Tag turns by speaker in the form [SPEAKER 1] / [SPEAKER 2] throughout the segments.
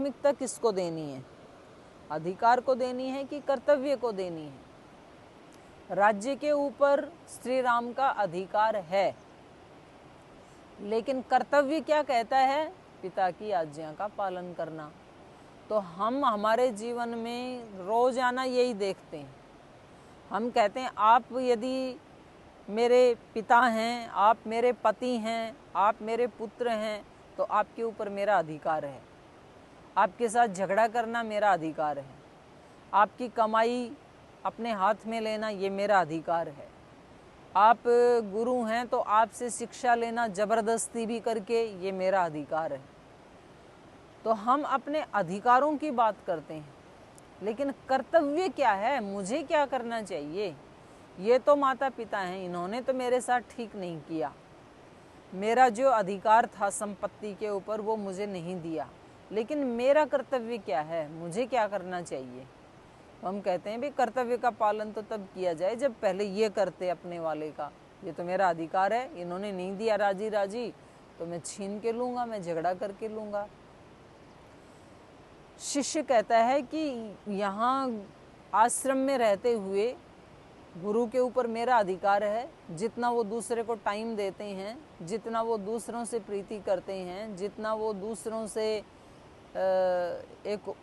[SPEAKER 1] प्राथमिकता किसको देनी है, अधिकार को देनी है कि कर्तव्य को देनी है। राज्य के ऊपर श्री राम का अधिकार है, लेकिन कर्तव्य क्या कहता है, पिता की आज्ञा का पालन करना। तो हम हमारे जीवन में रोजाना यही देखते हैं। हम कहते हैं आप यदि मेरे पिता हैं, आप मेरे पति हैं, आप मेरे पुत्र हैं, तो आपके ऊपर मेरा अधिकार है। आपके साथ झगड़ा करना मेरा अधिकार है, आपकी कमाई अपने हाथ में लेना ये मेरा अधिकार है। आप गुरु हैं तो आपसे शिक्षा लेना जबरदस्ती भी करके ये मेरा अधिकार है। तो हम अपने अधिकारों की बात करते हैं, लेकिन कर्तव्य क्या है, मुझे क्या करना चाहिए। ये तो माता पिता हैं, इन्होंने तो मेरे साथ ठीक नहीं किया, मेरा जो अधिकार था संपत्ति के ऊपर वो मुझे नहीं दिया, लेकिन मेरा कर्तव्य क्या है, मुझे क्या करना चाहिए। तो हम कहते हैं भाई कर्तव्य का पालन तो तब किया जाए जब पहले ये करते अपने वाले का, ये तो मेरा अधिकार है, इन्होंने नहीं दिया राजी राजी तो मैं छीन के लूँगा, मैं झगड़ा करके लूँगा। शिष्य कहता है कि यहाँ आश्रम में रहते हुए गुरु के ऊपर मेरा अधिकार है, जितना वो दूसरे को टाइम देते हैं, जितना वो दूसरों से प्रीति करते हैं, जितना वो दूसरों से एक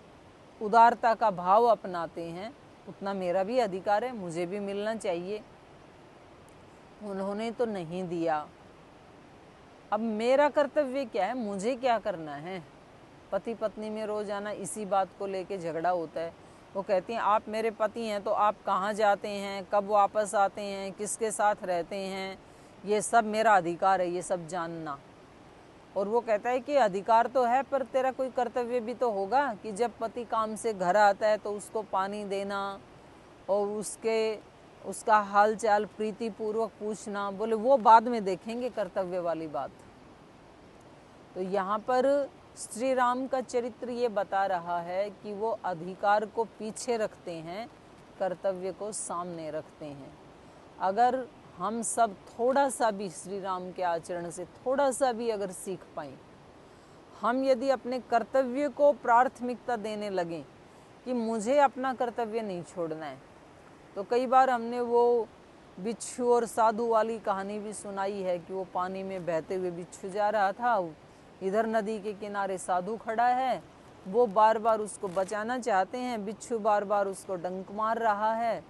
[SPEAKER 1] उदारता का भाव अपनाते हैं, उतना मेरा भी अधिकार है, मुझे भी मिलना चाहिए। उन्होंने तो नहीं दिया, अब मेरा कर्तव्य क्या है, मुझे क्या करना है। पति पत्नी में रोजाना इसी बात को लेके झगड़ा होता है। वो कहती हैं आप मेरे पति हैं तो आप कहाँ जाते हैं, कब वापस आते हैं, किसके साथ रहते हैं, ये सब मेरा अधिकार है, ये सब जानना। और वो कहता है कि अधिकार तो है पर तेरा कोई कर्तव्य भी तो होगा कि जब पति काम से घर आता है तो उसको पानी देना और उसका हाल चाल प्रीति पूर्वक पूछना। बोले वो बाद में देखेंगे कर्तव्य वाली बात। तो यहाँ पर श्री राम का चरित्र ये बता रहा है कि वो अधिकार को पीछे रखते हैं, कर्तव्य को सामने रखते हैं। अगर हम सब थोड़ा सा भी श्री राम के आचरण से थोड़ा सा भी अगर सीख पाएं, हम यदि अपने कर्तव्य को प्राथमिकता देने लगें कि मुझे अपना कर्तव्य नहीं छोड़ना है। तो कई बार हमने वो बिच्छू और साधु वाली कहानी भी सुनाई है कि वो पानी में बहते हुए बिच्छू जा रहा था, इधर नदी के किनारे साधु खड़ा है, वो बार बार उसको बचाना चाहते हैं, बिच्छू बार बार उसको डंक मार रहा है।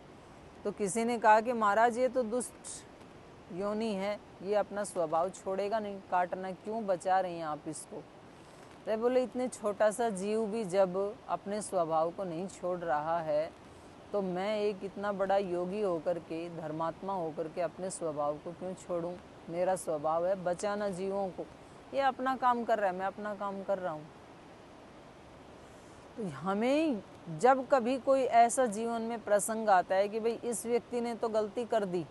[SPEAKER 1] तो किसी ने कहा कि महाराज ये तो दुष्ट योनि है, ये अपना स्वभाव छोड़ेगा नहीं, काटना क्यों बचा रहे हैं आप इसको। तो बोले इतने छोटा सा जीव भी जब अपने स्वभाव को नहीं छोड़ रहा है तो मैं एक इतना बड़ा योगी होकर के, धर्मात्मा होकर के अपने स्वभाव को क्यों छोड़ूं। मेरा स्वभाव है बचाना जीवों को, ये अपना काम कर रहा है, मैं अपना काम कर रहा हूँ। तो हमें जब कभी कोई ऐसा जीवन में प्रसंग आता है कि भाई इस व्यक्ति ने तो गलती कर दी,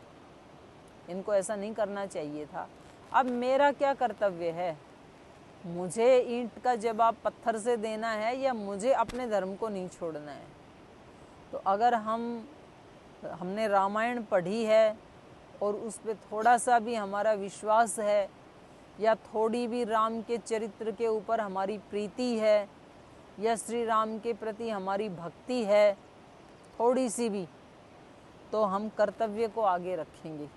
[SPEAKER 1] इनको ऐसा नहीं करना चाहिए था, अब मेरा क्या कर्तव्य है, मुझे ईंट का जवाब पत्थर से देना है या मुझे अपने धर्म को नहीं छोड़ना है। तो अगर हमने रामायण पढ़ी है और उस पर थोड़ा सा भी हमारा विश्वास है या थोड़ी भी राम के चरित्र के ऊपर हमारी प्रीति है या श्री राम के प्रति हमारी भक्ति है थोड़ी सी भी, तो हम कर्तव्य को आगे रखेंगे।